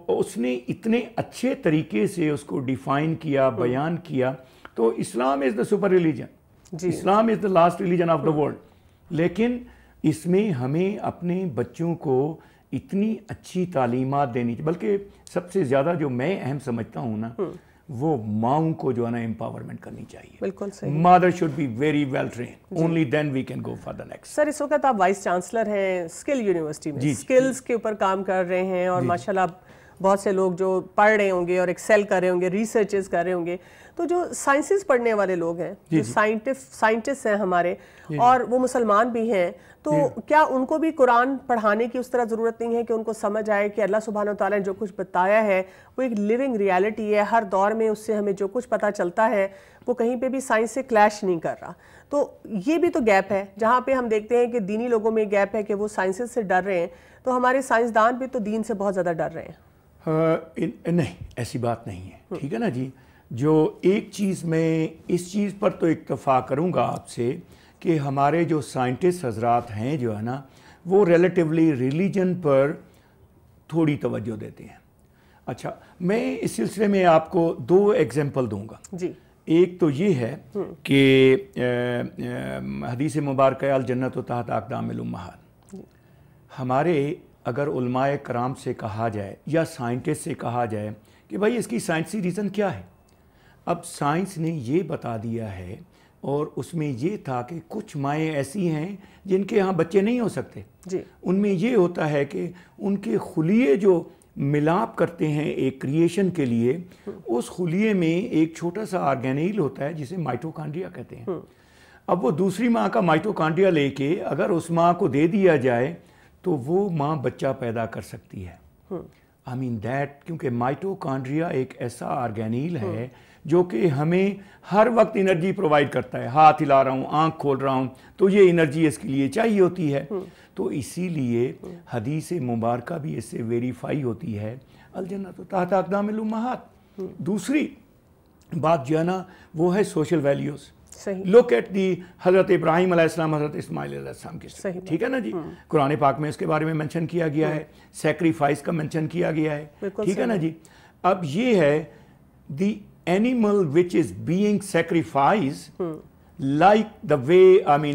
اس نے اتنے اچھے طریقے سے اس کو ڈیفائن کیا، بیان کیا. تو Islam is the super religion, Islam is the last religion of the world. لیکن اس میں ہمیں اپنے بچوں کو اتنی اچھی تعلیمات دینی چاہیے، بلکہ سب سے زیادہ جو میں اہم سمجھتا ہوں نا وہ ماؤں کو جو ہے نا امپاورمنٹ کرنی چاہیے. بالکل صحیح. Mother should be very well trained, only then we can go for the next. Sir اس وقت آپ وائس چانسلر ہیں اسکل یونیورسٹی میں، اسکلز کے اوپر کام کر رہے ہیں، اور ماشاءاللہ بہت سے لوگ جو پڑھ رہے ہوں گے اور ایکسیل کر رہے ہوں گے، ریسرچز کر رہے ہوں گے. تو جو سائنسز پڑھنے والے لوگ ہیں، جو سائنٹسٹ ہیں ہمارے، اور وہ مسلمان بھی ہیں، تو کیا ان کو بھی قرآن پڑھانے کی اس طرح ضرورت نہیں ہے کہ ان کو سمجھ آئے کہ اللہ سبحانہ وتعالیٰ نے جو کچھ بتایا ہے وہ ایک لیونگ ریالٹی ہے، ہر دور میں اس سے ہمیں جو کچھ پتہ چلتا ہے وہ کہیں پہ بھی سائنس سے کلیش نہیں کر رہا. تو یہ بھی تو گیپ ہے جہاں پہ ہم دیکھتے ہیں کہ دینی لوگوں میں گیپ ہے کہ وہ سائنسز سے ڈر رہے ہیں، تو ہمارے سائنسدان بھی تو دین سے بہت زیادہ ڈر رہے ہیں. نہیں، ایسی بات نہیں ہے. ٹھیک ہے نا جی. جو ایک چیز میں اس چیز پر تو اکتفا کروں گا آپ سے کہ ہمارے جو سائنٹسٹ حضرات ہیں جو ہے نا وہ ریلیٹیولی ریلیجن پر تھوڑی توجہ دیتے ہیں. اچھا، میں اس سلسلے میں آپ کو 2 ایگزامپل دوں گا. جی. ایک تو یہ ہے کہ حدیث مبارکہ الجنت تحت اقدام الامہات. ہمارے اگر علماء کرام سے کہا جائے یا سائنٹسٹ سے کہا جائے کہ بھائی اس کی سائنسی ریزن کیا ہے، اب سائنس نے یہ بتا دیا ہے، اور اس میں یہ تھا کہ کچھ مائیں ایسی ہیں جن کے ہاں بچے نہیں ہو سکتے. جی. ان میں یہ ہوتا ہے کہ ان کے خلیے جو ملاپ کرتے ہیں ایک کریشن کے لیے، اس خلیے میں ایک چھوٹا سا آرگینیل ہوتا ہے جسے مائٹوکانڈریا کہتے ہیں. اب وہ دوسری ماں کا مائٹوکانڈریا لے کے اگر اس ماں کو دے دیا جائے تو وہ ماں بچہ پیدا کر سکتی ہے. کیونکہ مائٹوکانڈریا ایک ایسا آرگینیل ہے جو کہ ہمیں ہر وقت انرجی پرووائڈ کرتا ہے. ہاتھ ہلا رہا ہوں، آنکھ کھول رہا ہوں تو یہ انرجی اس کے لیے چاہیے ہوتی ہے. تو اسی لیے حدیث مبارکہ بھی اس سے ویریفائی ہوتی ہے، الجنت تحت اقدام الامہات. دوسری بات جو ہے نا وہ ہے social values. Look at the حضرت ابراہیم علیہ السلام، حضرت اسماعیل علیہ السلام کی. ٹھیک ہے نا جی. قرآن پاک میں اس کے بارے میں مینشن کیا گیا ہے، سیکریفائس کا مینشن کیا گیا ہے. ٹھیک ہے نا جی. اب یہ ہے دی animal which is being sacrificed like the way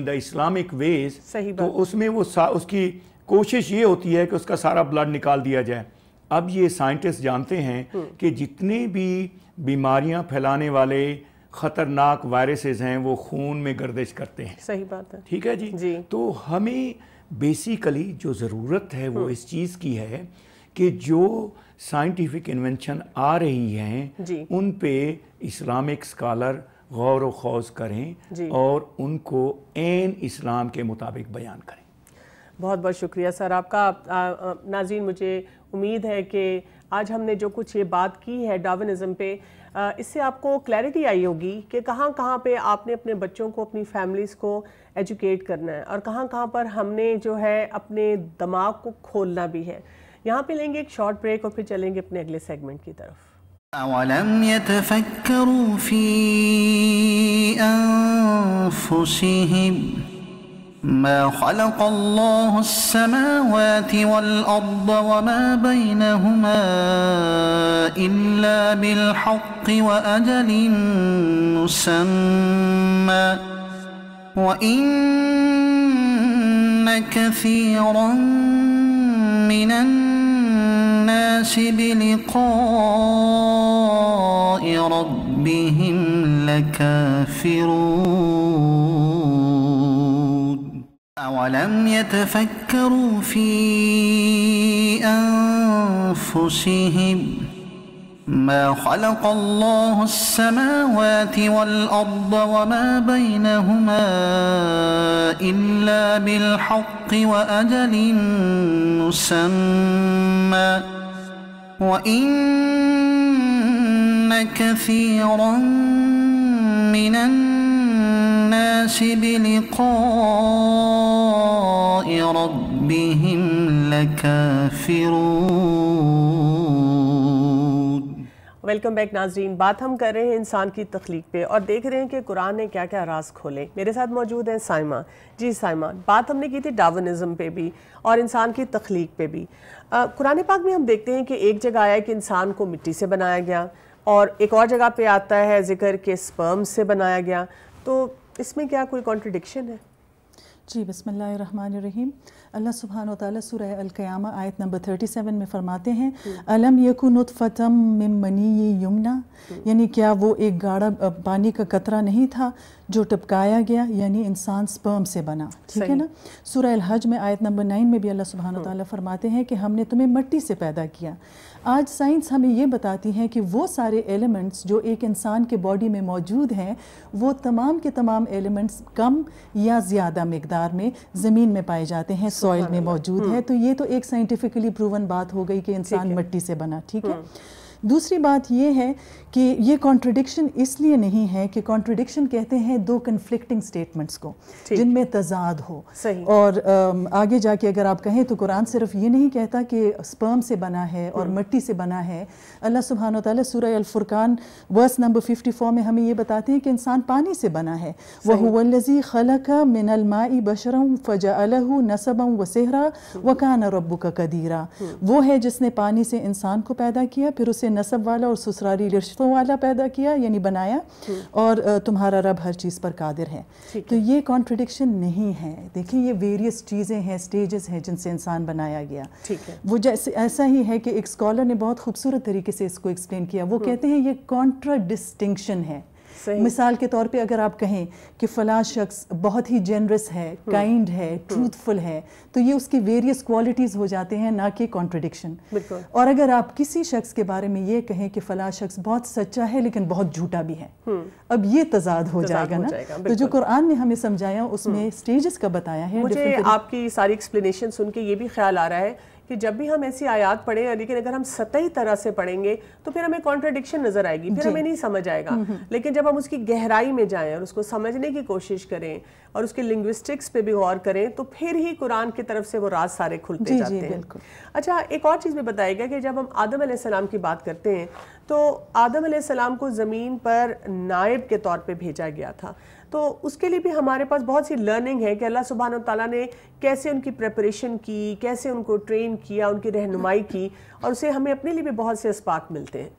the Islamic ways. تو اس میں وہ اس کی کوشش یہ ہوتی ہے کہ اس کا سارا بلڈ نکال دیا جائے. اب یہ سائنٹسٹ جانتے ہیں کہ جتنے بھی بیماریاں پھیلانے والے خطرناک وائرسز ہیں وہ خون میں گردش کرتے ہیں. صحیح بات ہے. ٹھیک ہے جی. تو ہمیں بیسیکلی جو ضرورت ہے وہ اس چیز کی ہے کہ جو سائنٹیفک انوینشن آ رہی ہیں ان پہ اسلامک اسکالر غور و خوض کریں اور ان کو عین اسلام کے مطابق بیان کریں. بہت بہت شکریہ سر آپ کا. ناظرین، مجھے امید ہے کہ آج ہم نے جو کچھ یہ بات کی ہے ڈارونزم پہ، اس سے آپ کو کلیئرٹی آئی ہوگی کہ کہاں کہاں پہ آپ نے اپنے بچوں کو، اپنی فیملیز کو ایجوکیٹ کرنا ہے، اور کہاں کہاں پر ہم نے جو ہے اپنے دماغ کو کھولنا بھی ہے. یہاں پہ لیں گے ایک شارٹ بریک اور پھر چلیں گے اپنے اگلے سیگمنٹ کی طرف. أَوَلَمْ يَتَفَكَّرُوا فِي أَنفُسِهِمْ مَا خَلَقَ اللَّهُ السَّمَاوَاتِ وَالْأَرْضَ وَمَا بَيْنَهُمَا إِلَّا بِالْحَقِّ وَأَجَلٍ مُّسَمًّى وَإِنَّ كَثِيرًا مِّنَ النَّاسِ بِلِقَاءِ رَبِّهِمْ لَكَافِرُونَ أَوَلَمْ يَتَفَكَّرُوا فِي أَنفُسِهِمْ ما خلق الله السماوات والأرض وما بينهما إلا بالحق وأجل مسمى وإن كثيرا من الناس بلقاء ربهم لكافرون. ویلکم بیک ناظرین. بات ہم کر رہے ہیں انسان کی تخلیق پہ اور دیکھ رہے ہیں کہ قرآن نے کیا کیا راز کھولے. میرے ساتھ موجود ہیں سائمہ. جی سائمہ, بات ہم نے کی تھی ڈارونزم پہ بھی اور انسان کی تخلیق پہ بھی. قرآن پاک میں ہم دیکھتے ہیں کہ ایک جگہ آیا ہے کہ انسان کو مٹی سے بنایا گیا, اور ایک اور جگہ پہ آتا ہے ذکر کہ سپرم سے بنایا گیا. تو اس میں کیا کوئی کانٹرڈکشن ہے؟ جی بسم اللہ الرحمن الرحیم. اللہ سبحانہ و تعالیٰ سورہ القیامہ آیت نمبر 37 میں فرماتے ہیں الم یکن نطفۃ من منی یمنا, یعنی کیا وہ ایک گاڑھا پانی کا قطرہ نہیں تھا جو ٹپکایا گیا, یعنی انسان سپرم سے بنا. ٹھیک ہے نا. سورہ الحج میں آیت نمبر 9 میں بھی اللہ سبحانہ و تعالیٰ فرماتے ہیں کہ ہم نے تمہیں مٹی سے پیدا کیا. آج سائنس ہمیں یہ بتاتی ہے کہ وہ سارے ایلیمنٹس جو ایک انسان کے باڈی میں موجود ہیں وہ تمام کے تمام ایلیمنٹس کم یا زیادہ مقدار میں زمین میں پائے جاتے ہیں, سوائل میں موجود ہے. تو یہ تو ایک سائنٹیفکلی پروون بات ہو گئی کہ انسان مٹی سے بنا. ٹھیک ہے. دوسری بات یہ ہے کہ یہ کانٹرڈکشن اس لیے نہیں ہے کہ کانٹرڈکشن کہتے ہیں دو کنفلکٹنگ سٹیٹمنٹس کو جن میں تضاد ہو. اور آگے جا کے اگر آپ کہیں تو قرآن صرف یہ نہیں کہتا کہ سپرم سے بنا ہے اور مٹی سے بنا ہے. اللہ سبحانہ وتعالی سورہ الفرقان ورس نمبر 54 میں ہمیں یہ بتاتے ہیں کہ انسان پانی سے بنا ہے. وَهُوَ الَّذِي خَلَقَ مِنَ الْمَاءِ بَشَرًا فَجَعَلَهُ نَسَبًا وَسِحْرًا وَكَانَ رَبُّكَ قَدِيرًا. وہ ہے جس نے پانی سے انسان کو پیدا کیا, پھر اسے نسب والا اور سسرالی رشتوں والا پیدا کیا, یعنی بنایا, اور تمہارا رب ہر چیز پر قادر ہے. تو یہ کانٹرڈکشن نہیں ہے. دیکھیں یہ ویریس چیزیں ہیں, سٹیجز ہیں جن سے انسان بنایا گیا. وہ جیسے ایسا ہی ہے کہ ایک اسکالر نے بہت خوبصورت طریقے سے اس کو ایکسپلین کیا. وہ کہتے ہیں یہ کانٹرا ڈسٹنکشن ہے. مثال کے طور پہ اگر آپ کہیں کہ فلاں شخص بہت ہی جنرس ہے, کائنڈ ہے, ٹروتھفل ہے, تو یہ اس کی ویریس کوالٹیز ہو جاتے ہیں, نہ کہ کانٹرڈکشن. اور اگر آپ کسی شخص کے بارے میں یہ کہیں کہ فلاں شخص بہت سچا ہے لیکن بہت جھوٹا بھی ہے, اب یہ تضاد ہو جائے گا نا. تو جو قرآن نے ہمیں سمجھایا اس میں سٹیجز کا بتایا ہے. مجھے آپ کی ساری ایکسپلینیشن سن کے یہ بھی خیال آ رہا ہے کہ جب بھی ہم ایسی آیات پڑھیں, لیکن اگر ہم سطحی طرح سے پڑھیں گے تو پھر ہمیں کانٹرڈکشن نظر آئے گی, پھر ہمیں نہیں سمجھ آئے گا. لیکن جب ہم اس کی گہرائی میں جائیں اور اس کو سمجھنے کی کوشش کریں اور اس کے لنگوسٹکس پہ بھی غور کریں تو پھر ہی قرآن کی طرف سے وہ راز سارے کھلتے جاتے ہیں. اچھا, ایک اور چیز بھی بتائے گا کہ جب ہم آدم علیہ السلام کی بات کرتے ہیں تو آدم علیہ السلام کو زمین پر نائب کے طور پہ بھیجا گیا تھا. تو اس کے لیے بھی ہمارے پاس بہت سی لرننگ ہے کہ اللہ سبحانہ وتعالیٰ نے کیسے ان کی پریپریشن کی, کیسے ان کو ٹرین کیا, ان کی رہنمائی کی, اور اسے ہمیں اپنے لیے بھی بہت سے اسباق ملتے ہیں.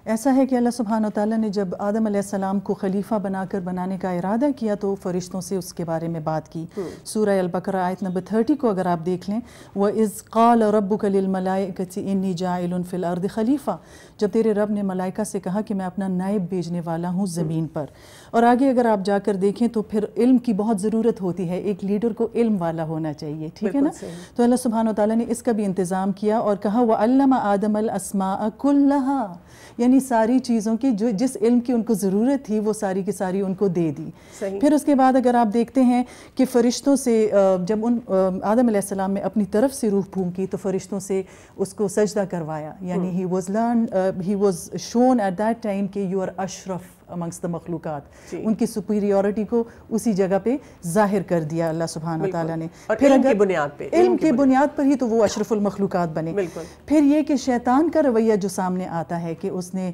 ایسا ہے کہ اللہ سبحانہ وتعالیٰ نے جب آدم علیہ السلام کو خلیفہ بنا کر بنانے کا ارادہ کیا تو فرشتوں سے اس کے بارے میں بات کی. سورہ البقرہ آیت نمبر 30 کو اگر آپ دیکھ لیں, وَإِذْ قَالَ رَبُّكَ لِلْمَلَائِكَةِ إِنِّي جَاعِلٌ فِي الْأَرْضِ خَلِيفَةً, جب تیرے رب نے ملائکہ سے کہا کہ میں اپنا نائب بھیجنے والا ہوں زمین پر. اور آگے اگر آپ جا کر دیکھیں تو پھر علم کی بہت ضرورت ہوتی ہے, ایک لیڈر کو علم والا ہونا چاہیے. ٹھیک ہے نا. تو اللہ سبحانہ وتعالیٰ نے اس کا بھی انتظام کیا اور کہا وَعَلَّمَ آدَمَ الْأَسْمَاءَ كُلَّهَا, یعنی ساری چیزوں کی جو جس علم کی ان کو ضرورت تھی وہ ساری کی ساری ان کو دے دی. پھر اس کے بعد اگر آپ دیکھتے ہیں کہ فرشتوں سے جب ان آدم علیہ السلام میں اپنی طرف سے روح پھونکی تو فرشتوں سے اس کو سجدہ کروایا, یعنی he was shown at that time کہ you are ashraf amongst the مخلوقات. ان کی سپیریورٹی کو اسی جگہ پہ ظاہر کر دیا اللہ سبحانہ وتعالیٰ نے. پھر علم کی بنیاد پر ہی تو وہ اشرف المخلوقات بنے. پھر یہ کہ شیطان کا رویہ جو سامنے آتا ہے کہ اس نے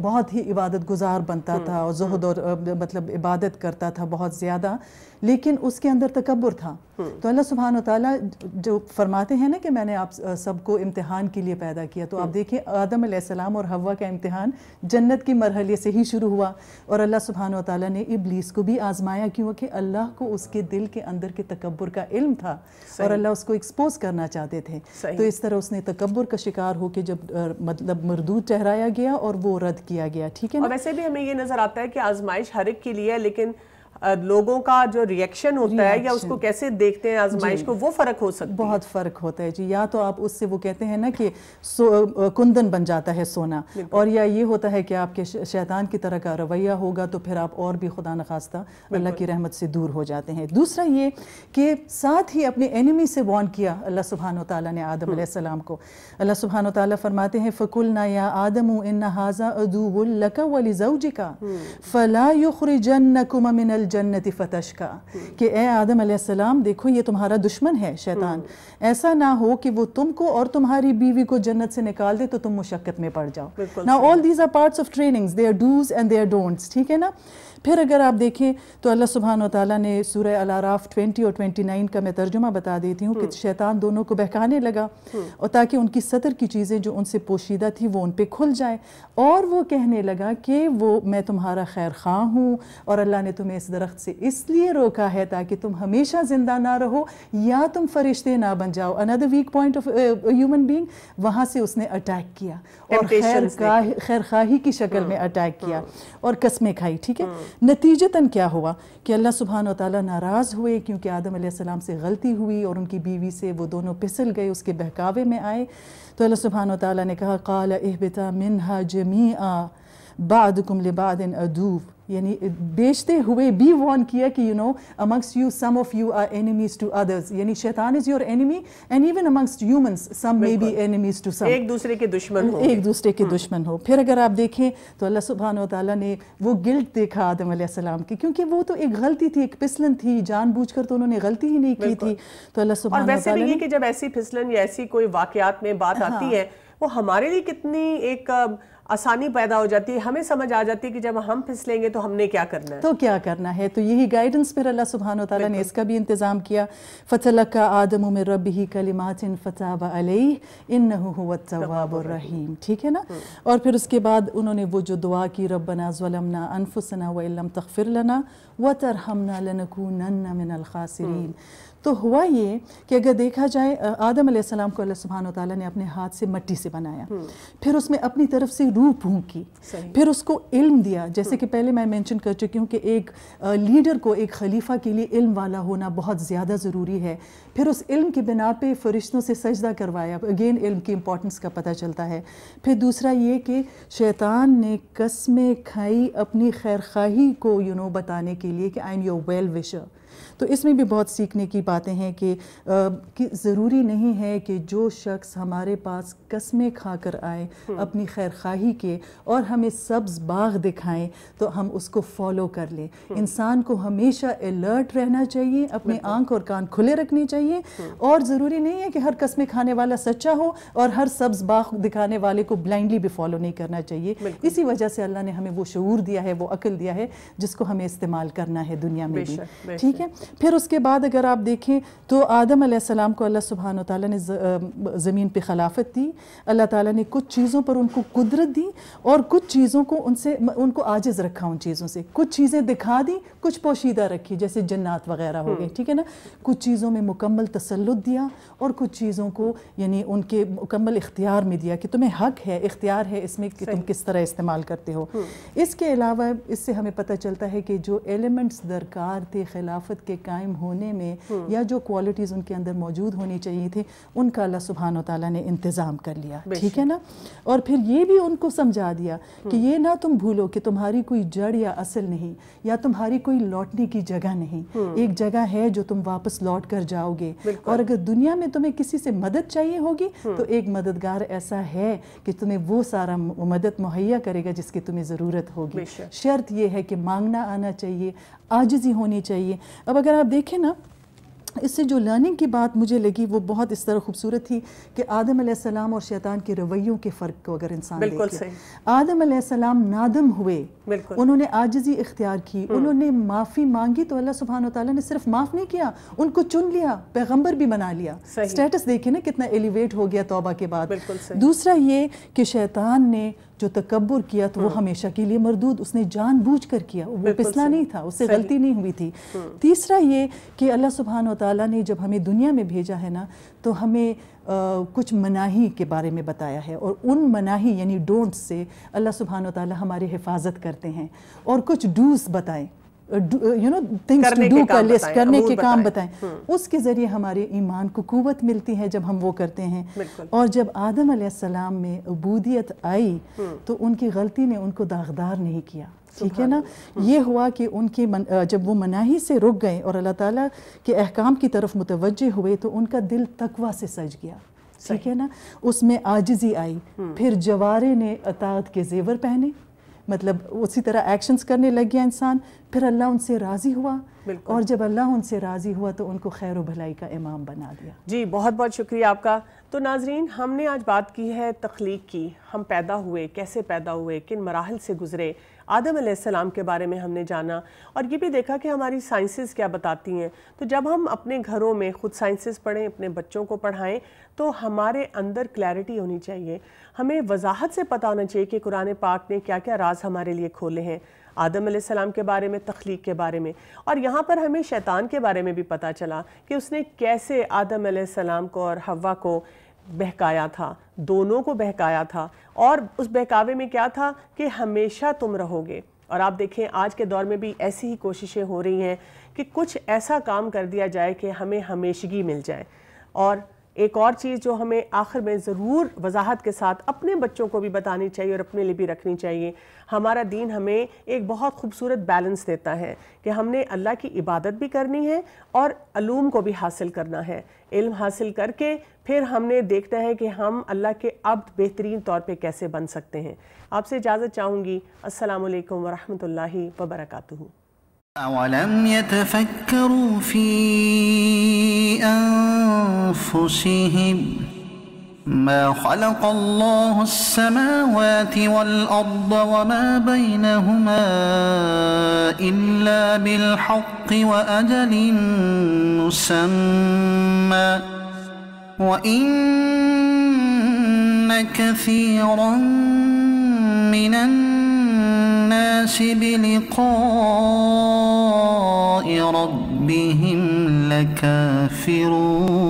بہت ہی عبادت گزار بنتا تھا اور زہد اور مطلب عبادت کرتا تھا بہت زیادہ, لیکن اس کے اندر تکبر تھا. تو اللہ سبحانہ وتعالیٰ جو فرماتے ہیں نا کہ میں نے آپ سب کو امتحان کے لیے پیدا کیا, تو آپ دیکھیں آدم علیہ السلام اور حوا کا امتحان جنت کی مرحلے سے ہی شروع ہوا, اور اللہ سبحانہ وتعالیٰ نے ابلیس کو بھی آزمایا کیونکہ اللہ کو اس کے دل کے اندر کے تکبر کا علم تھا اور اللہ اس کو ایکسپوز کرنا چاہتے تھے. تو اس طرح اس نے تکبر کا شکار ہو کے جب مطلب مردود ٹھہرایا گیا اور وہ رد کیا گیا. ٹھیک ہے نا. اور ویسے بھی ہمیں یہ نظر آتا ہے کہ آزمائش ہر ایک کے لیے ہے, لیکن لوگوں کا جو ریئیکشن ہوتا ہے یا اس کو کیسے دیکھتے ہیں آزمائش کو، وہ فرق ہو سکتا ہے. بہت فرق ہوتا ہے جی. یا تو آپ اس سے وہ کہتے ہیں نا کہ کندن بن جاتا ہے سونا، اور یا یہ ہوتا ہے کہ آپ کے شیطان کی طرح کا رویہ ہوگا تو پھر آپ اور بھی خدا نخواستہ اللہ کی رحمت سے دور ہو جاتے ہیں. دوسرا یہ کہ ساتھ ہی اپنے اینیمی سے وارن کیا اللہ سبحانہ وتعالیٰ نے آدم علیہ السلام کو. اللہ سبحانہ وتعالیٰ فرماتے ہیں فَقُلْنَا يَا آدَمُ إِنَّ هَذَا عَدُوٌّ لَكَ وَلِزَوْجِكَ فَلَا يُخْرِجَنَّكُمَ مِنَ الْجَنَّةِ فَتَشْقَىٰ، کہ اے آدم علیہ السلام دیکھو یہ تمہارا دشمن ہے شیطان، ایسا نہ ہو کہ وہ تم کو اور تمہاری بیوی کو جنت سے نکال دے تو تم مشقت میں پڑ جاؤ. Now all these are parts of trainings, they are do's and they are don'ts. ٹھیک ہے نا. پھر اگر آپ دیکھیں تو اللہ سبحانہ وتعالیٰ نے سورہ الاعراف 20 اور 29 کا میں ترجمہ بتا دیتی ہوں کہ شیطان دونوں کو بہکانے لگا اور تاکہ ان کی صدر کی چیزیں جو ان سے پوشیدہ تھی وہ ان پہ کھل جائے، اور وہ کہنے لگا کہ وہ میں تمہارا خیر خواہ ہوں اور اللہ نے تمہیں اس درخت سے اس لیے روکا ہے تاکہ تم ہمیشہ زندہ نہ رہو یا تم فرشتے نہ بن جاؤ. another weak point of a human being. وہاں سے اس نے اٹیک کیا اور خیر خواہی کی شکل میں اٹیک کیا اور قسمیں کھائی. ٹھیک ہے. نتیجتاً کیا ہوا کہ اللہ سبحانہ وتعالیٰ ناراض ہوئے کیونکہ آدم علیہ السلام سے غلطی ہوئی اور ان کی بیوی سے وہ دونوں پھسل گئے، اس کے بہکاوے میں آئے. تو اللہ سبحانہ وتعالیٰ نے کہا قال اہبطا منہا جمیعا بعدکم لبعد عدو، یعنی بیچتے ہوئے بھی وارن کیا کہ amongst you some of you are enemies to others، یعنی شیطان is your enemy and even amongst humans some may be enemies to some، ایک دوسرے کے دشمن ہو، ایک دوسرے کے دشمن ہو. پھر اگر آپ دیکھیں تو اللہ سبحانہ وتعالیٰ نے وہ گلٹ دیکھا آدم علیہ السلام کی، کیونکہ وہ تو ایک غلطی تھی، ایک پھسلن تھی، جان بوجھ کر تو انہوں نے غلطی ہی نہیں کی تھی. تو اللہ سبحانہ وتعالیٰ، اور ویسے بھی یہ کہ جب ایسی پھسلن یا ایسی کوئی واقعات میں بات آتی ہے وہ ہمارے لیے کتنی ایک آسانی پیدا ہو جاتی ہے، ہمیں سمجھ آ جاتی ہے کہ جب ہم پھسلیں گے تو ہم نے کیا کرنا ہے، تو کیا کرنا ہے. تو یہی گائیڈنس پھر اللہ سبحانہ وتعالیٰ نے اس کا بھی انتظام کیا. فَتَلَقَّىٰ آدَمُ مِن رَبِّهِ كَلِمَاتٍ فَتَابَ عَلَيْهِ إِنَّهُ هُوَ التَّوَّابُ الرَّحِيمُ. ٹھیک ہے نا. اور پھر اس کے بعد انہوں نے وہ جو دعا کی ربنا ظلمنا انفسنا وَإِن لَمْ تَغْفِرْ لَنَا وَتَرْحَمْنَا لَنَكُونَنَّ مِنَ الْخَاسِرِينَ. تو ہوا یہ کہ اگر دیکھا جائے آدم علیہ السلام کو اللہ سبحانہ وتعالیٰ نے اپنے ہاتھ سے مٹی سے بنایا، پھر اس میں اپنی طرف سے روح پھونکی، پھر اس کو علم دیا. جیسے کہ پہلے میں مینشن کر چکی ہوں کہ ایک لیڈر کو، ایک خلیفہ کے لیے علم والا ہونا بہت زیادہ ضروری ہے. پھر اس علم کی بنا پہ فرشتوں سے سجدہ کروایا، اگین علم کی امپورٹنس کا پتہ چلتا ہے. پھر دوسرا یہ کہ شیطان نے قسمیں کھائی اپنی خیر خواہی کو بتانے کے لیے کہ آئی ایم یور ویل وشر. تو اس میں بھی بہت سیکھنے کی باتیں ہیں کہ ضروری نہیں ہے کہ جو شخص ہمارے پاس قسمیں کھا کر آئے اپنی خیر خواہی کے اور ہمیں سبز باغ دکھائیں تو ہم اس کو فالو کر لیں. انسان کو ہمیشہ الرٹ رہنا چاہیے، اپنے آنکھ اور کان کھلے رکھنے چاہیے، اور ضروری نہیں ہے کہ ہر قسمیں کھانے والا سچا ہو اور ہر سبز باغ دکھانے والے کو بلائنڈلی بھی فالو نہیں کرنا چاہیے. اسی وجہ سے اللہ نے ہمیں وہ شعور دیا ہے، وہ عقل دیا ہے جس کو ہمیں استعمال کرنا ہے دنیا میں بھی. ٹھیک ہے. پھر اس کے بعد اگر آپ دیکھیں تو آدم علیہ السلام کو اللہ سبحانہ وتعالیٰ نے زمین پہ خلافت دی. اللہ تعالیٰ نے کچھ چیزوں پر ان کو قدرت دی اور کچھ چیزوں کو ان کو عاجز رکھا. ان چیزوں سے کچھ چیزیں دکھا دی، کچھ پوشیدہ رکھی، جیسے جنات وغیرہ ہو گئے. ٹھیک ہے نا. کچھ چیزوں میں مکمل تسلط دیا اور کچھ چیزوں کو یعنی ان کے مکمل اختیار میں دیا کہ تمہیں حق ہے، اختیار ہے اس میں کہ تم کس طرح استعمال کرتے ہو. اس کے علاوہ اس سے ہمیں پتہ چلتا ہے کہ جو ایلیمنٹس درکار تھے خلافت کے قائم ہونے میں یا جو کوالٹیز ان کے اندر موجود ہونی چاہیے تھے ان کا اللہ سبحانہ وتعالیٰ نے انتظام کر لیا. ٹھیک ہے نا. اور پھر یہ بھی ان کو سمجھا دیا کہ یہ نہ تم بھولو کہ تمہاری کوئی جڑ یا اصل نہیں یا تمہاری کوئی لوٹنے کی جگہ نہیں. ایک جگہ ہے جو تم واپس لوٹ کر جاؤ گے، اور اگر دنیا میں تمہیں کسی سے مدد چاہیے ہوگی تو ایک مددگار ایسا ہے کہ تمہیں وہ سارا مدد مہیا کرے گا جس کی تمہیں ضرورت ہوگی. شرط یہ ہے کہ مانگنا آنا چاہیے، عاجزی ہونی چاہیے. اب اگر آپ دیکھیں نا اس سے جو لرننگ کی بات مجھے لگی وہ بہت اس طرح خوبصورت تھی کہ آدم علیہ السلام اور شیطان کے رویوں کے فرق کو اگر انسان دیکھے. آدم علیہ السلام نادم ہوئے، انہوں نے عاجزی اختیار کی، انہوں نے معافی مانگی تو اللہ سبحانہ وتعالیٰ نے صرف معاف نہیں کیا، ان کو چن لیا، پیغمبر بھی بنا لیا. سٹیٹس دیکھیں نا کتنا ایلیویٹ ہو گیا توبہ کے بعد. دوسرا یہ کہ شیطان نے جو تکبر کیا تو وہ ہمیشہ کے لیے مردود، اس نے جان بوجھ کر کیا، وہ پسلا نہیں تھا، اس سے غلطی نہیں ہوئی تھی. تیسرا یہ کہ اللہ سبحانہ وتعالیٰ نے جب ہمیں دنیا میں بھیجا ہے نا تو ہمیں کچھ مناہی کے بارے میں بتایا ہے، اور ان مناہی یعنی ڈونٹس سے اللہ سبحانہ وتعالیٰ ہماری حفاظت کرتے ہیں، اور کچھ ڈوز بتائیں things to do کا لسٹ کرنے کے کام بتائیں. اس کے ذریعے ہمارے ایمان کو قوت ملتی ہے جب ہم وہ کرتے ہیں. اور جب آدم علیہ السلام میں عبودیت آئی تو ان کی غلطی نے ان کو داغدار نہیں کیا. ٹھیک ہے نا. یہ ہوا کہ ان کی جب وہ مناہی سے رک گئے اور اللہ تعالیٰ کے احکام کی طرف متوجہ ہوئے تو ان کا دل تقویٰ سے سج گیا. ٹھیک ہے نا. اس میں عاجزی آئی. پھر جوارے نے اطاعت کے زیور پہنے, مطلب اسی طرح ایکشنز کرنے لگ گیا انسان. پھر اللہ ان سے راضی ہوا, اور جب اللہ ان سے راضی ہوا تو ان کو خیر و بھلائی کا امام بنا دیا. جی بہت بہت شکریہ آپ کا. تو ناظرین, ہم نے آج بات کی ہے تخلیق کی. ہم پیدا ہوئے, کیسے پیدا ہوئے, کن مراحل سے گزرے, آدم علیہ السلام کے بارے میں ہم نے جانا, اور یہ بھی دیکھا کہ ہماری سائنسز کیا بتاتی ہیں. تو جب ہم اپنے گھروں میں خود سائنسز پڑھیں, اپنے بچوں کو پڑھائیں, تو ہمارے اندر کلیئرٹی ہونی چاہیے. ہمیں وضاحت سے پتہ ہونا چاہیے کہ قرآن پاک نے کیا کیا راز ہمارے لیے کھولے ہیں, آدم علیہ السلام کے بارے میں, تخلیق کے بارے میں. اور یہاں پر ہمیں شیطان کے بارے میں بھی پتہ چلا کہ اس نے کیسے آدم علیہ السلام کو اور حوا کو بہکایا تھا, دونوں کو بہکایا تھا. اور اس بہکاوے میں کیا تھا کہ ہمیشہ تم رہو گے. اور آپ دیکھیں آج کے دور میں بھی ایسی ہی کوششیں ہو رہی ہیں کہ کچھ ایسا کام کر دیا جائے کہ ہمیں ہمیشگی مل جائے. اور ایک اور چیز جو ہمیں آخر میں ضرور وضاحت کے ساتھ اپنے بچوں کو بھی بتانی چاہیے اور اپنے لیے بھی رکھنی چاہیے, ہمارا دین ہمیں ایک بہت خوبصورت بیلنس دیتا ہے کہ ہم نے اللہ کی عبادت بھی کرنی ہے اور علوم کو بھی حاصل کرنا ہے. علم حاصل کر کے پھر ہم نے دیکھنا ہے کہ ہم اللہ کے عبد بہترین طور پہ کیسے بن سکتے ہیں. آپ سے اجازت چاہوں گی. السلام علیکم ورحمۃ اللہ وبرکاتہ. أَوَلَمْ يَتَفَكَّرُوا فِي أَنفُسِهِمْ مَا خَلَقَ اللَّهُ السَّمَاوَاتِ وَالْأَرْضَ وَمَا بَيْنَهُمَا إِلَّا بِالْحَقِّ وَأَجَلٍ مُّسَمًّى وَإِنَّ كَثِيرًا مِّنَ النَّاسِ بِلِقَاءِ رَبِّهِمْ لَكَافِرُونَ.